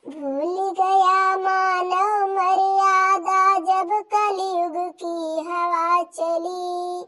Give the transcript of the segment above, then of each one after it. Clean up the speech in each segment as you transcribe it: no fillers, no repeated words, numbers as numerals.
भूल गया मानव मर्यादा जब कलयुग की हवा चली।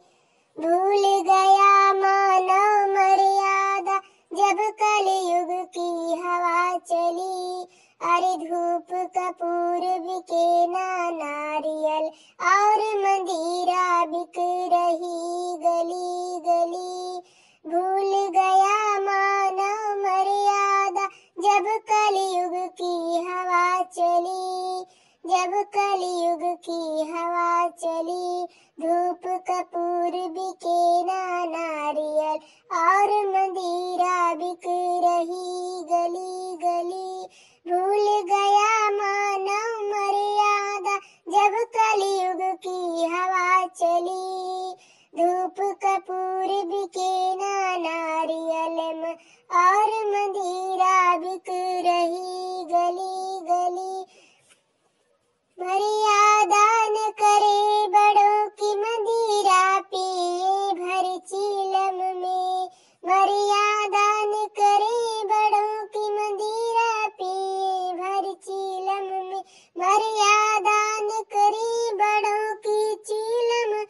भूल गया मानव मर्यादा जब कलयुग की हवा चली। अरे धूप कपूर बिके ना नारियल और मंदिरा बिक रही गली गली। भूल गया मानव मर्यादा जब कलयुग की हवा चली। जब कलयुग की हवा चली। धूप कपूर बिके ना नारियल और मंदिरा बिक रही गली गली। भूल गया मानव मर्यादा जब कलयुग की हवा चली। धूप कपूर बिके ना नारियल और मंदिरा बिक रही गली गली। मर्यादा न करे बड़ों की मंदिरा पिए भर चीलम में। मर्यादा न करे बड़ों की मंदिरा पिए भर चीलम में। मर्यादा न करे बड़ों की चीलम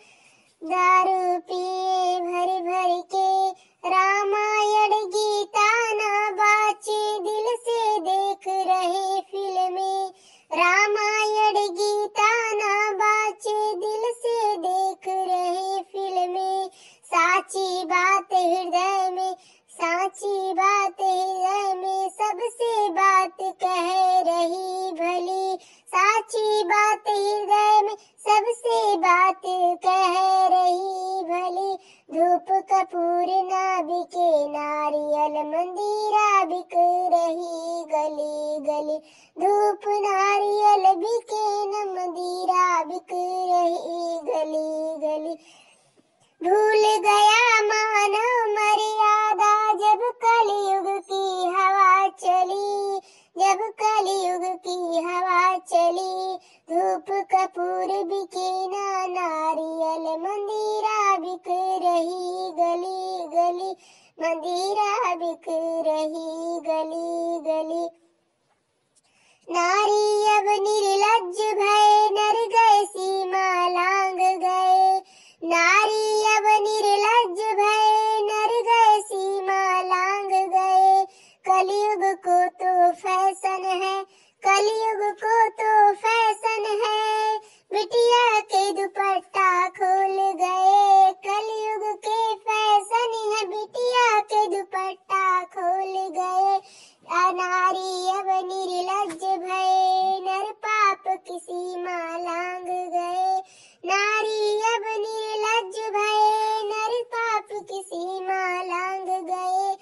दारू पिए भर भर के। रामायण गीता ना बाचे दिल से देख रहे फिल्में। रामायण गीता ना बाचे दिल से देख रहे फिल्में। साची बात हृदय में, साची बात हृदय में सबसे बात कह रही भली। साची बात हृदय में सबसे बात कह रही भली। धूप कपूर ना बिके नारियल मंदिरा बिक रही गली गली। धूप नारियल बिके न मंदिरा बिक रही गली गली। भूल गया मानव मर्यादा जब कलयुग की हवा चली। जब कलयुग की हवा चली। धूप कपूर बिके ना नारियल मंदिरा बिक रही गली गली। मंदिरा बिक रही गली गली। नारी अब निर्लज्ज भय नर गए सीमा लांग गए। नारी अब निर्लज्ज भय नर गए सीमा लांग गए। कलयुग को तो फैशन है, कलयुग को तो फैशन है। बिटिया के दुपट्टा खोल गए। कलयुग के फैशन है, बिटिया के दुपट्टा खोल गए। नारी अब निर्लज्ज भय नर पाप की सीमा लांग गए। नारी अब निर्लज्ज भय नर पाप की सीमा लांग गए।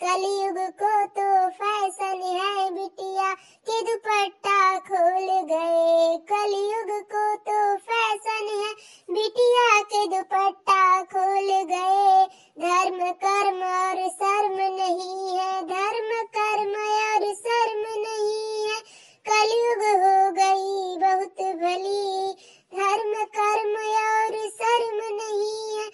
कलयुग को तो फैशन है, बिटिया के दुपट्टा खोल गए। कलयुग को तो फैशन है, बिटिया के दुपट्टा खोल गए। धर्म कर्म और शर्म नहीं है, धर्म कर्म और शर्म नहीं है। कलयुग हो गई बहुत भली। धर्म कर्म और शर्म नहीं है,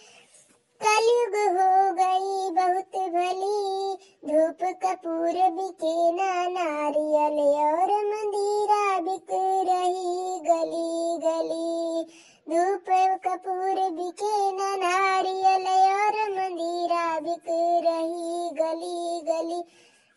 कलयुग हो गई बहुत भली। धूप कपूर बिके ना नारियल और मंदिरा बिक रही गली गली। धूप कपूर बिके ना नारियल और मंदिरा बिक रही गली गली।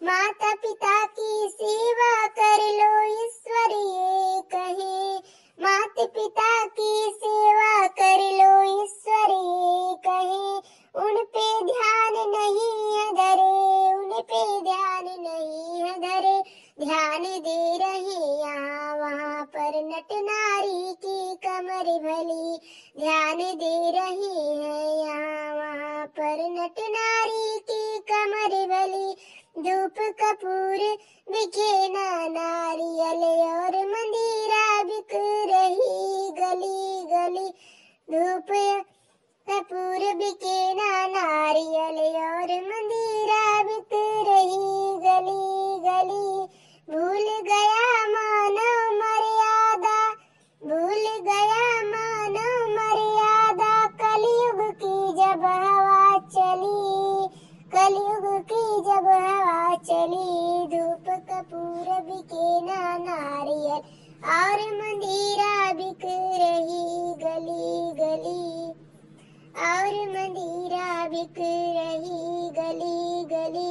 माता पिता की सेवा कर लो ईश्वर ये कहे। माता पिता की सेवा कर लो ईश्वर ये कहे। उन पे ध्यान नहीं है धरे, उन पे ध्यान नहीं है धरे। ध्यान दे रहे यहाँ वहाँ पर नट नारी की कमर भली। ध्यान दे रहे हैं यहाँ वहाँ पर नट नारी की कमर भली। धूप कपूर बिके ना नारियल और मंदिरा बिक रही गली गली। धूप कपूर बिके ना नारियल और मंदिरा बिक रही गली गली। भूल गया मानव मर्यादा, भूल गया मानव मर्यादा कलयुग की जब हवा चली। कलयुग की जब हवा चली। धूप कपूर बिके और मंदिरा बिक रही गली गली, और मंदिरा बिक रही गली गली।